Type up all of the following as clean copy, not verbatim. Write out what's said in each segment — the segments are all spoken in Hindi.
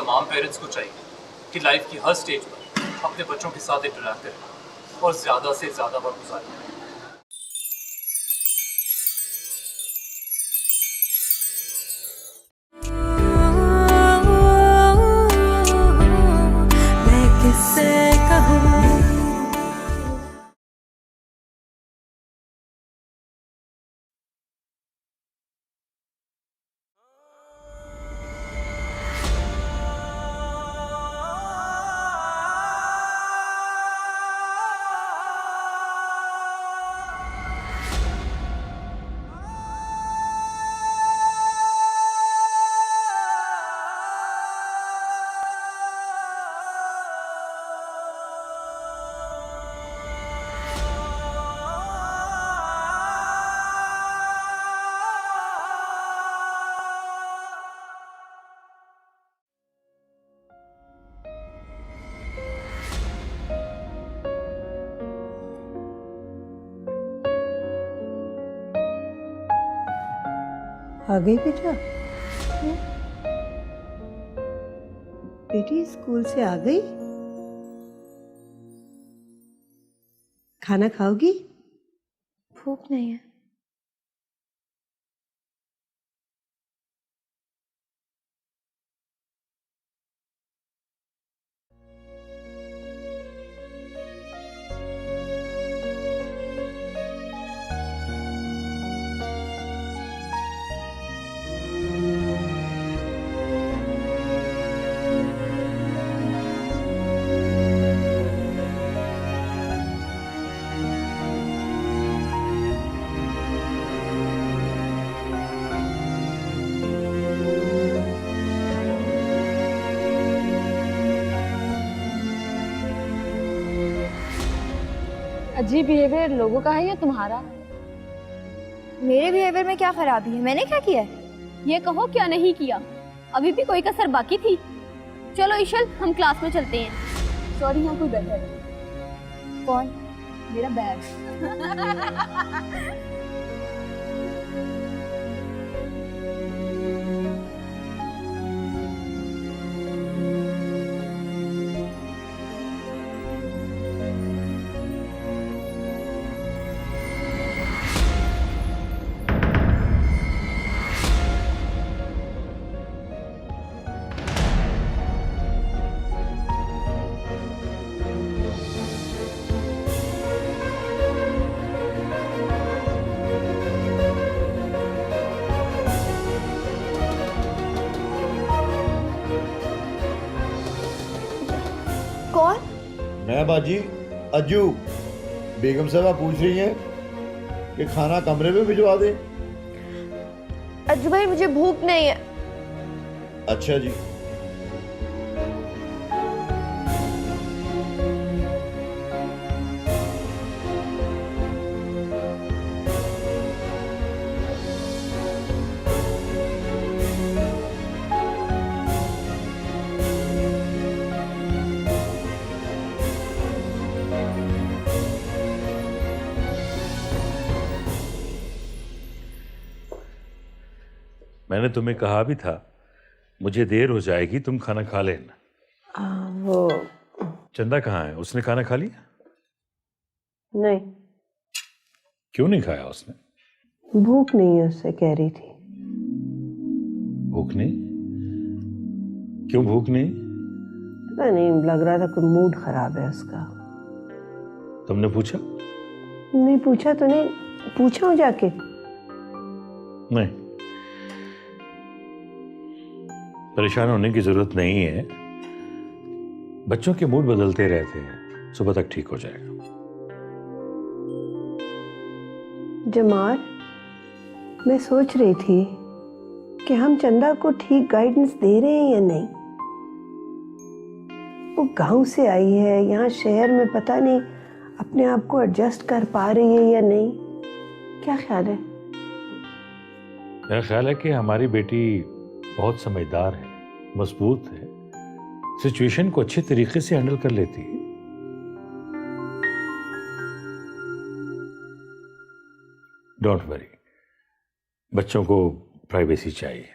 तमाम पेरेंट्स को चाहिए कि लाइफ की हर स्टेज पर अपने बच्चों के साथ इंटरैक्ट करें और ज़्यादा से ज़्यादा वक्त गुजारें। आ गई बेटा? बेटी स्कूल से आ गई? खाना खाओगी? भूख नहीं है। अजीब बिहेवियर लोगों का है या तुम्हारा? मेरे बिहेवियर में क्या खराबी है? मैंने क्या किया है? ये कहो क्या नहीं किया, अभी भी कोई कसर बाकी थी। चलो ईशल, हम क्लास में चलते हैं। सॉरी, यहाँ कोई बैठा है। कौन? मेरा बैग। कौन? मैं बाजी अज्जू। बेगम साहबा पूछ रही हैं कि खाना कमरे में भिजवा दें। अज्जू भाई, मुझे भूख नहीं है। अच्छा जी। मैंने तुम्हें कहा भी था मुझे देर हो जाएगी, तुम खाना खा लेना। वो चंदा कहाँ है? उसने खाना खा लिया? नहीं, क्यों नहीं खाया उसने? भूख नहीं है उससे कह रही थी। भूख नहीं? क्यों भूख नहीं? पता नहीं, लग रहा था कोई मूड खराब है उसका। तुमने पूछा? नहीं पूछा तो नहीं, पूछा हूँ जाके। नहीं, परेशान होने की जरूरत नहीं है। बच्चों के मूड बदलते रहते हैं, सुबह तक ठीक हो जाएगा। जमाल, मैं सोच रही थी कि हम चंदा को ठीक गाइडेंस दे रहे हैं या नहीं। वो गांव से आई है, यहाँ शहर में पता नहीं अपने आप को एडजस्ट कर पा रही है या नहीं। क्या ख्याल है? मेरा ख्याल है कि हमारी बेटी बहुत समझदार है, मजबूत है, सिचुएशन को अच्छे तरीके से हैंडल कर लेती है। डोंट वरी, बच्चों को प्राइवेसी चाहिए।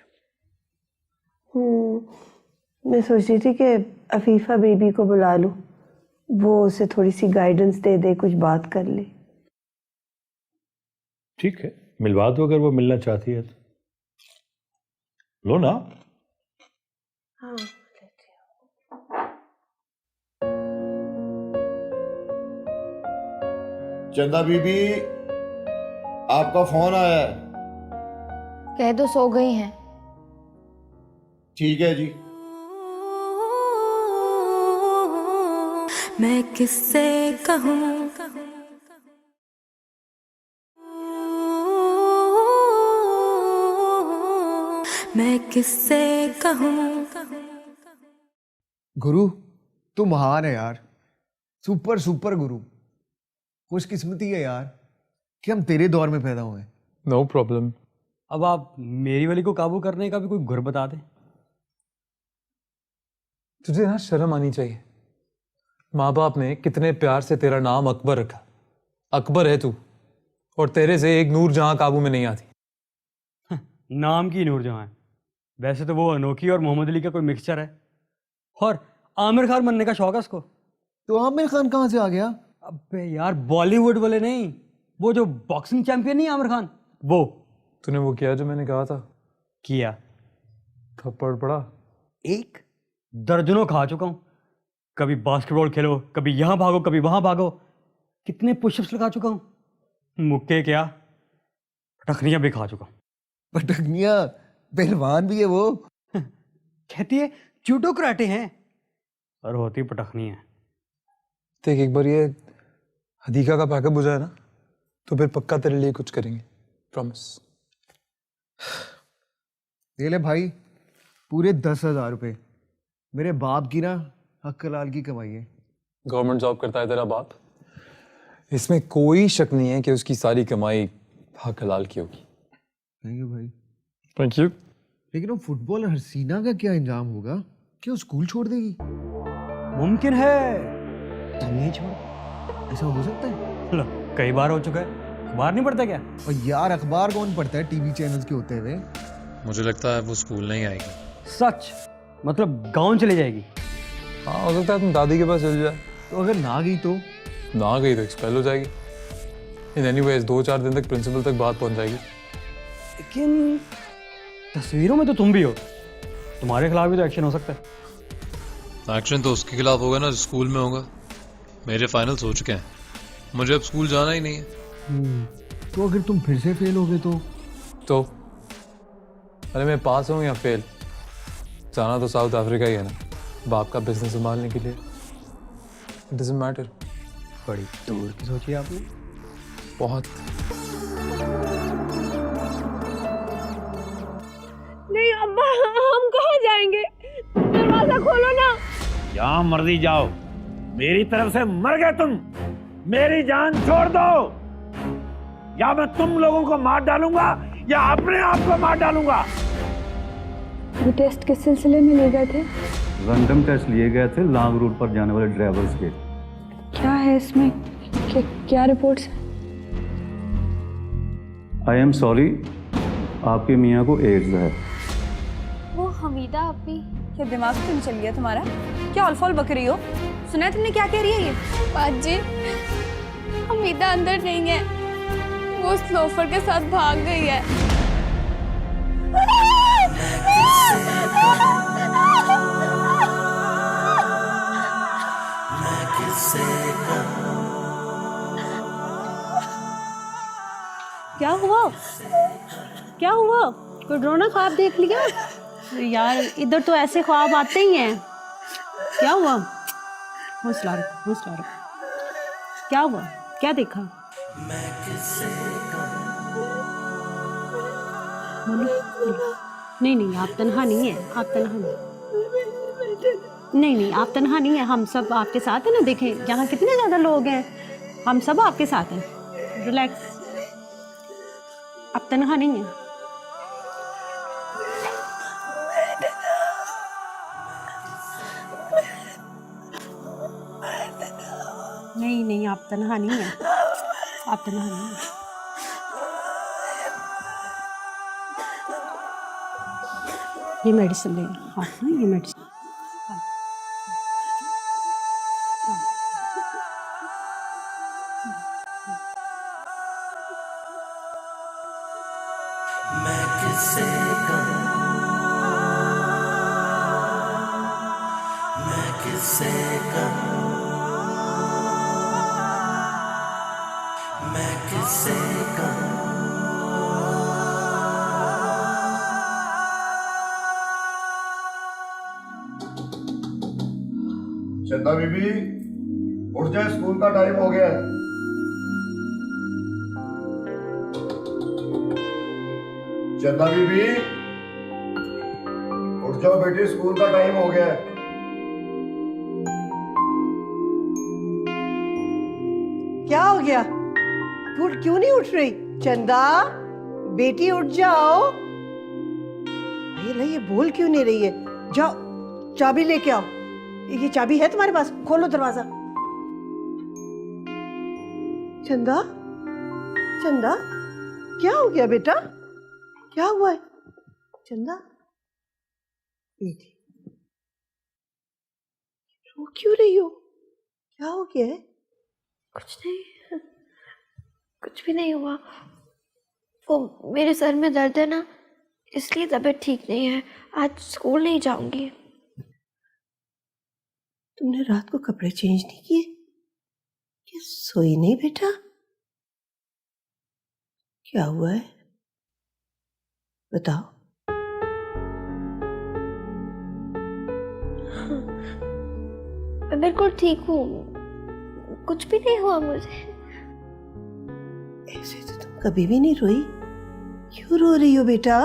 मैं सोच रही थी कि अफीफा बेबी को बुला लूं, वो उसे थोड़ी सी गाइडेंस दे दे, कुछ बात कर ले। ठीक है, मिलवा दो अगर वो मिलना चाहती है तो। लो ना। हाँ, चंदा बीबी, आपका फोन आया है। कह दो सो गई हैं। ठीक है जी। मैं किससे कहूँ मैं किससे कहूँ। गुरु तू महान है यार, सुपर सुपर गुरु। खुशकिस्मती है यार कि हम तेरे दौर में पैदा हुए। No problem. अब आप मेरी वाली को काबू करने का भी कोई गुर बता दे। तुझे ना शर्म आनी चाहिए। माँ बाप ने कितने प्यार से तेरा नाम अकबर रखा। अकबर है तू, और तेरे से एक नूर जहां काबू में नहीं आती। नाम की नूर जहां है, वैसे तो वो अनोखी और मोहम्मद अली का कोई मिक्सचर है। और आमिर खान बनने का शौक है उसको। तो आमिर खान कहाँ से आ गया? अबे यार, बॉलीवुड वाले नहीं, वो जो बॉक्सिंग चैंपियन नहीं आमिर खान, वो। तूने वो किया जो मैंने कहा था? किया। थप्पड़ पड़ा? एक दर्जनों खा चुका हूं। कभी बास्केटबॉल खेलो, कभी यहां भागो, कभी वहां भागो। कितने पुशअप्स लगा चुका हूं। मुक्के क्या, पटखनियां भी खा चुका हूं। पटकनिया पहलवान भी है वो। कहती है जूडो कराटे हैं, और होती पटखनी है। देख, एक बार ये हदीका का पैकअप हो जाए ना, तो फिर पक्का तेरे लिए कुछ करेंगे, प्रॉमिस। दे ले भाई, पूरे 10,000 रुपए। मेरे बाप की ना हक लाल की कमाई है। गवर्नमेंट जॉब करता है तेरा बाप, इसमें कोई शक नहीं है कि उसकी सारी कमाई हक हलाल की होगी। थैंक यू भाई। Thank you. लेकिन वो फुटबॉलर हसीना का क्या इंजाम होगा? क्या वो स्कूल छोड़ देगी? मुमकिन है, तुम नहीं छोड़। ऐसा हो सकता है? लो, कई बार हो चुका है। अखबार नहीं पढ़ता क्या? और यार अखबार कौन पढ़ता है टीवी चैनल्स के होते हुए? मुझे लगता है वो स्कूल नहीं आएगी। सच? मतलब गांव चली जाएगी? हाँ, हो सकता है तुम दादी के पास चल जाए। तो अगर ना गई तो? ना गई तो एक्सपेल हो जाएगी। इन एनीवेज 2-4 दिन तक प्रिंसिपल तक बात पहुंच जाएगी। लेकिन तस्वीरों में तो तुम भी हो, तुम्हारे खिलाफ भी तो एक्शन हो सकता है। एक्शन तो उसके खिलाफ होगा ना जो स्कूल में होगा। मेरे फाइनल्स हो चुके हैं, मुझे अब स्कूल जाना ही नहीं है। तो अगर तुम फिर से फेल हो गए तो? अरे मैं पास हूँ या फेल, जाना तो साउथ अफ्रीका ही है ना, बाप का बिजनेस संभालने के लिए। It doesn't matter. बड़ी दूर की सोची आपने। बहुत। नहीं अब्बा, हम कहाँ जाएंगे? दरवाजा खोलो ना। जहाँ मर्जी जाओ, मेरी तरफ से मर गए तुम। मेरी जान छोड़ दो, या मैं तुम लोगों को मार डालूंगा या अपने आप को मार डालूंगा। ये टेस्ट किस सिलसिले में ले गए थे? रैंडम टेस्ट लिए गए थे लॉन्ग रूट पर जाने वाले ड्राइवर्स के। क्या है इसमें? क्या रिपोर्ट्स? आई एम सॉरी, आपके मियाँ को एड्स है। वो हमीदा अपनी। क्या दिमाग से नहीं चल गया तुम्हारा? क्या अल्फॉल बक रही हो? सुना है तुमने क्या कह रही है ये? बाजी, हमीदा अंदर नहीं है, वो उस लोफर के साथ भाग गई है। क्या हुआ? क्या हुआ? कोई ड्रोना ख्वाब देख लिया? यार इधर तो ऐसे ख्वाब आते ही हैं। क्या हुआ? हौसला रखो, हौसला रखो। क्या हुआ? क्या देखा? नहीं नहीं, आप तन्हा नहीं है, आप तन्हा नहीं, आप तन्हा नहीं है, हम सब आपके साथ है ना। देखें यहाँ कितने ज्यादा लोग हैं, हम सब आपके साथ हैं। रिलैक्स, आप तन्हा नहीं है। नहीं नहीं, आप तन्हा नहीं है, आप तन्हा नहीं है। ये मेडिसिन ले आप ना, ये मेडिसिन। किससे कहूँ, मैं किससे कहूँ। चंदा बीबी उठ जाए, स्कूल का टाइम हो गया है। चंदा बीबी उठ जाओ बेटी, स्कूल का टाइम हो गया है। क्या हो गया? क्यों नहीं उठ रही? चंदा बेटी उठ जाओ। ये बोल क्यों नहीं रही है? जाओ चाबी लेके आओ। ये चाबी है तुम्हारे पास? खोलो दरवाजा। चंदा, चंदा क्या हो गया बेटा? क्या हुआ है चंदा? बेटी रो क्यों रही हो? क्या हो गया है? कुछ नहीं, कुछ भी नहीं हुआ। वो मेरे सर में दर्द है ना, इसलिए तबीयत ठीक नहीं है। आज स्कूल नहीं जाऊंगी। तुमने रात को कपड़े चेंज नहीं किए? क्या सोई नहीं बेटा? क्या हुआ है बताओ। मैं बिल्कुल ठीक हूँ, कुछ भी नहीं हुआ मुझे। ऐसे तो तुम कभी भी नहीं रोई, क्यों रो रही हो बेटा?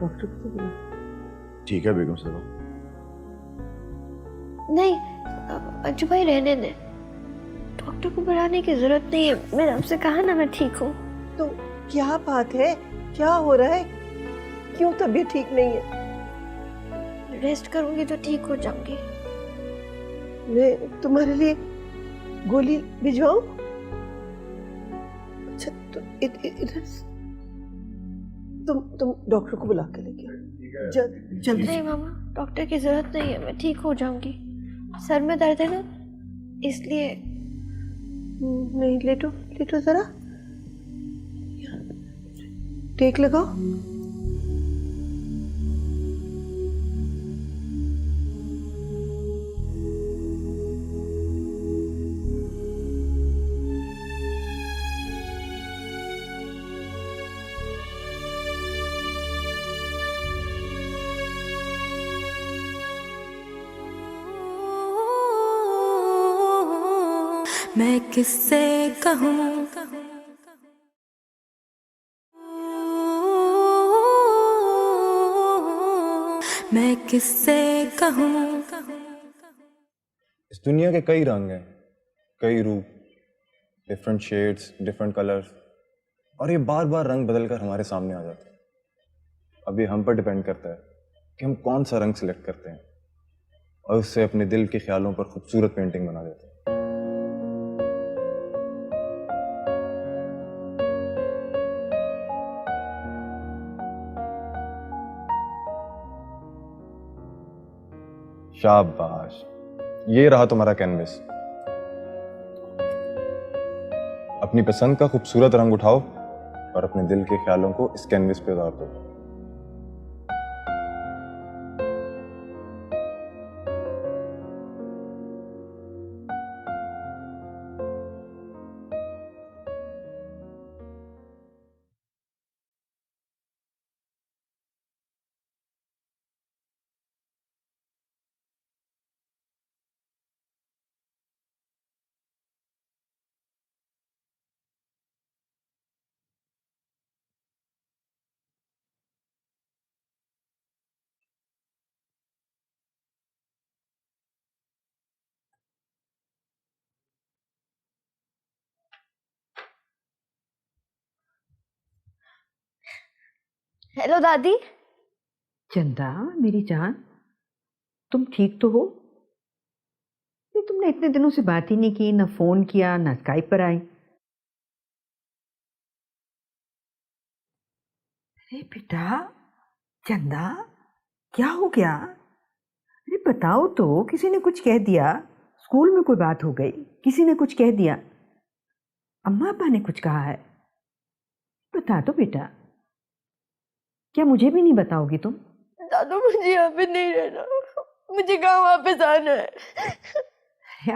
डॉक्टर को बुला। ठीक है बेगम साहब। नहीं अज्जू भाई रहने दे, डॉक्टर को बुलाने की जरूरत नहीं है। मैंने आपसे कहा ना मैं ठीक हूँ। तो क्या बात है? क्या हो रहा है? क्यों तबीयत ठीक नहीं है? रेस्ट करूंगी तो ठीक हो जाऊंगी। मैं तुम्हारे लिए गोली भिजवाऊं? अच्छा तो इधर तुम डॉक्टर को बुला के लेके आओ जल्दी। नहीं मामा, डॉक्टर की जरूरत नहीं है, मैं ठीक हो जाऊंगी। सर में दर्द है ना, इसलिए। नहीं, लेटो लेटो जरा, टेक लगाओ। मैं किससे कहूँ, मैं किससे कहूँ। इस दुनिया के कई रंग हैं, कई रूप, डिफरेंट शेड्स, डिफरेंट कलर्स, और ये बार बार रंग बदलकर हमारे सामने आ जाते हैं। अब ये हम पर डिपेंड करता है कि हम कौन सा रंग सिलेक्ट करते हैं और उससे अपने दिल के ख्यालों पर खूबसूरत पेंटिंग बना देते हैं। शाबाश, ये रहा तुम्हारा कैनवस। अपनी पसंद का खूबसूरत रंग उठाओ और अपने दिल के ख्यालों को इस कैनवस पे उतार दो। हेलो दादी। चंदा मेरी जान, तुम ठीक तो हो? नहीं, तुमने इतने दिनों से बात ही नहीं की, ना फोन किया, ना स्काइप पर आई। अरे बेटा चंदा, क्या हो गया? अरे बताओ तो, किसी ने कुछ कह दिया? स्कूल में कोई बात हो गई? किसी ने कुछ कह दिया? अम्मा अब्बा ने कुछ कहा है? बता दो बेटा। क्या मुझे भी नहीं बताओगी तुम? दादू मुझे यहाँ पे नहीं रहना, मुझे कहाँ वापस आना है?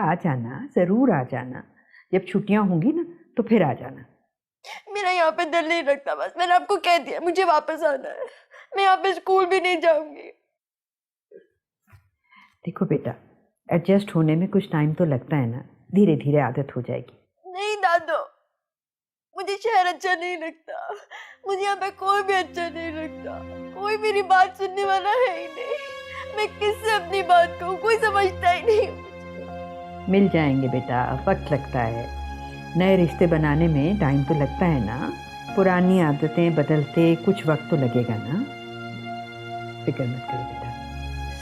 आ जाना, जरूर आ जाना। जब छुट्टियां होंगी ना तो फिर आ जाना। मेरा यहाँ पे दिल नहीं लगता, बस मैंने आपको कह दिया मुझे वापस आना है। मैं यहाँ पे स्कूल भी नहीं जाऊंगी। देखो बेटा, एडजस्ट होने में कुछ टाइम तो लगता है ना, धीरे धीरे आदत हो जाएगी। नहीं दादो, मुझे शहर अच्छा नहीं लगता। मुझे यहाँ पे कोई भी अच्छा नहीं लगता। कोई मेरी बात सुनने वाला है ही नहीं। मैं किससे अपनी बात कहूँ, कोई समझता ही नहीं। मिल जाएंगे बेटा, वक्त लगता है। नए रिश्ते बनाने में टाइम तो लगता है ना। पुरानी आदतें बदलते कुछ वक्त तो लगेगा ना। फिक्र मत करो बेटा,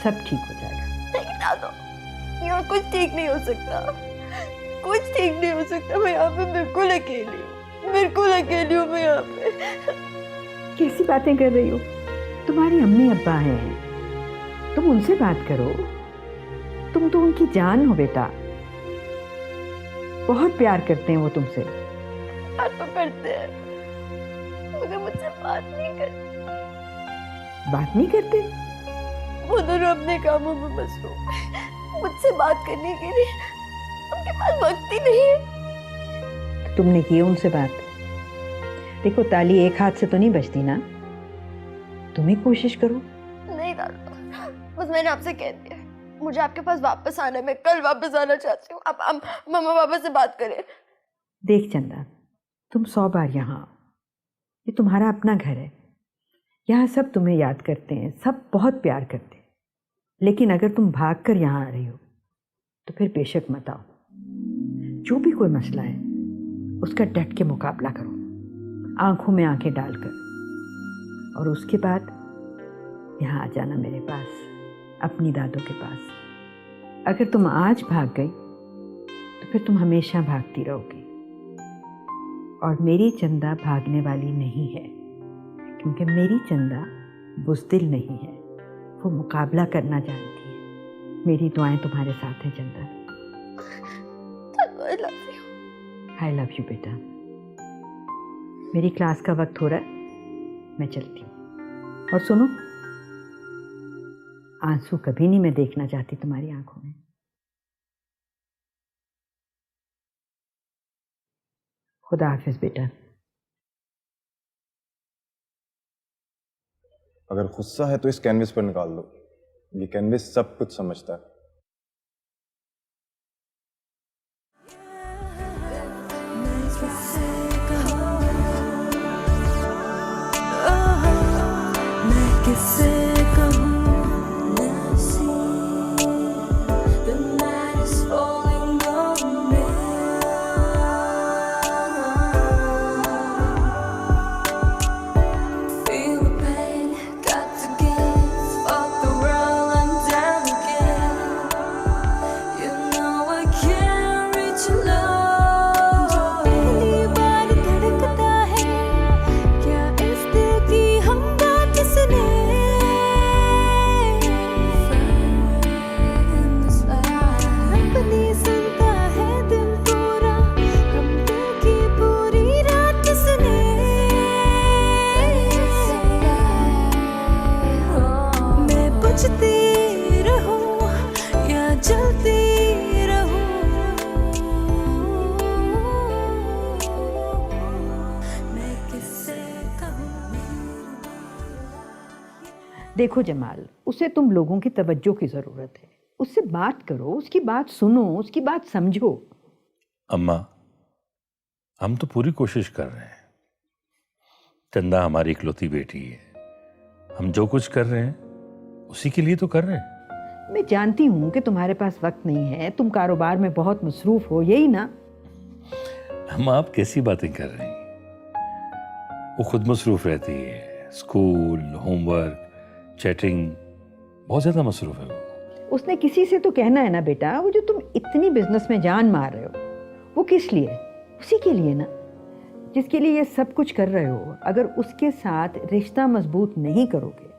सब ठीक हो जाएगा। नहीं दादो, यहाँ कुछ ठीक नहीं हो सकता। कुछ ठीक नहीं हो सकता। मैं यहाँ पे बिल्कुल अकेली हूँ। बिल्कुल अकेली हूँ मैं यहाँ पे। कैसी बातें कर रही हो? तुम्हारी अम्मी अब्बा हैं, तुम उनसे बात करो। तुम तो उनकी जान हो बेटा, बहुत प्यार करते हैं वो तुमसे। प्यार तो करते हैं, मगर मुझसे बात नहीं करते। बात नहीं करते? वो दोनों अपने कामों में मसरूफ हैं। मुझसे बात करने के लिए उनके पास वक्त ही नहीं है। तुमने की उनसे बात? देखो, ताली एक हाथ से तो नहीं बजती ना। तुम ही कोशिश करो। नहीं दादा, बस मैंने आपसे कह दिया मुझे आपके पास वापस आना है। मैं कल वापस आना चाहती हूँ। आप मम्मा पापा से बात करें। देख चंदा, तुम 100 बार यहाँ आओ। ये तुम्हारा अपना घर है। यहाँ सब तुम्हें याद करते हैं, सब बहुत प्यार करते हैं। लेकिन अगर तुम भाग कर यहाँ आ रही हो तो फिर बेशक मत आओ। जो भी कोई मसला है उसका डट के मुकाबला करो, आंखों में आंखें डालकर। और उसके बाद यहाँ आ जाना मेरे पास, अपनी दादों के पास। अगर तुम आज भाग गई तो फिर तुम हमेशा भागती रहोगी। और मेरी चंदा भागने वाली नहीं है, क्योंकि मेरी चंदा बुज़दिल नहीं है, वो मुकाबला करना जानती है। मेरी दुआएं तुम्हारे साथ हैं चंदा। I love you. I love you बेटा। मेरी क्लास का वक्त हो रहा है, मैं चलती हूँ। और सुनो, आंसू कभी नहीं मैं देखना चाहती तुम्हारी आंखों में। खुदा हाफिज बेटा। अगर गुस्सा है तो इस कैनवस पर निकाल दो। ये कैनवस सब कुछ समझता है। मैं किससे कहूँ? देखो जमाल, उसे तुम लोगों की तवज्जो की ज़रूरत है। उससे बात करो, उसकी बात सुनो, उसकी बात समझो। अम्मा, हम तो पूरी कोशिश कर रहे हैं। चंदा हमारी इकलौती बेटी है। हम जो कुछ कर रहे हैं उसी के लिए तो कर रहे हैं। मैं जानती हूँ कि तुम्हारे पास वक्त नहीं है, तुम कारोबार में बहुत मसरूफ हो, यही ना? हम आप कैसी बातें कर रही हैं? वो खुद मसरूफ रहती है, स्कूल, होमवर्क, चैटिंग, बहुत ज़्यादा मसरूफ है वो। उसने किसी से तो कहना है ना बेटा। वो जो तुम इतनी बिजनेस में जान मार रहे हो, वो किस लिए? उसी के लिए ना, जिसके लिए ये सब कुछ कर रहे हो। अगर उसके साथ रिश्ता मजबूत नहीं करोगे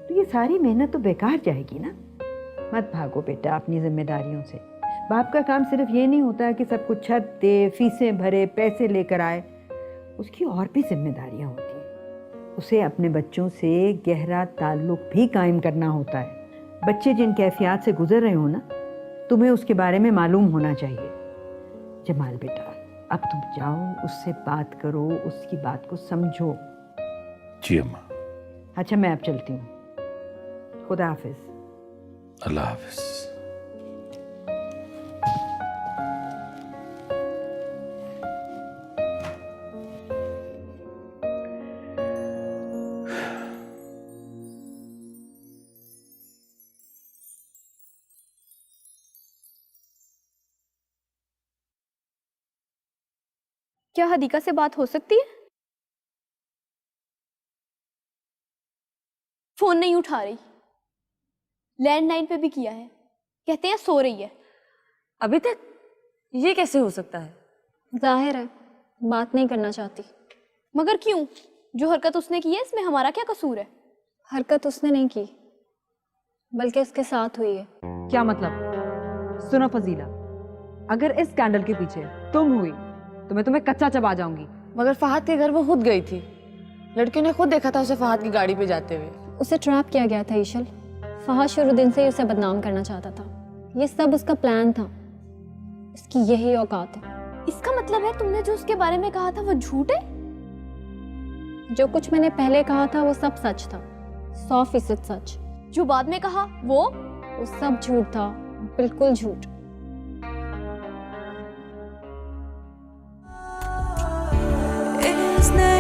तो ये सारी मेहनत तो बेकार जाएगी ना। मत भागो बेटा अपनी जिम्मेदारियों से। बाप का काम सिर्फ ये नहीं होता कि सब कुछ छत दे, फीसें भरे, पैसे लेकर आए। उसकी और भी जिम्मेदारियां होती हैं। उसे अपने बच्चों से गहरा ताल्लुक भी कायम करना होता है। बच्चे जिन कैफियत से गुजर रहे हो ना, तुम्हें उसके बारे में मालूम होना चाहिए। जमाल बेटा, अब तुम जाओ, उससे बात करो, उसकी बात को समझो। जी अम्मा। अच्छा, मैं अब चलती हूँ। खुदा हाफिज। अल्लाह हाफिज। क्या हदीका से बात हो सकती है? फोन नहीं उठा रही, लैंडलाइन पे भी किया है, कहते हैं सो रही है। अभी तक? ये कैसे हो सकता है? जाहिर है बात नहीं करना चाहती। मगर क्यों? जो हरकत उसने की है इसमें हमारा क्या कसूर है? हरकत उसने नहीं की, बल्कि उसके साथ हुई है। क्या मतलब? सुनो फजीला, अगर इस स्कैंडल के पीछे तुम हुई तो मैं तुम्हें कच्चा चबा जाऊंगी। मगर फहद के घर वो खुद गई थी, लड़के ने खुद देखा था उसे फहद की गाड़ी पे जाते हुए। उसे ट्रैप किया गया था ईशल। फहद शुरू दिन से ही उसे बदनाम करना चाहता था। ये सब उसका प्लान था, इसकी यही औकात है। इसका मतलब है तुमने जो उसके बारे में कहा था वो झूठ है? जो कुछ मैंने पहले कहा था वो सब सच था, 100% सच। जो बाद में कहा वो सब झूठ था, बिल्कुल झूठ। इसने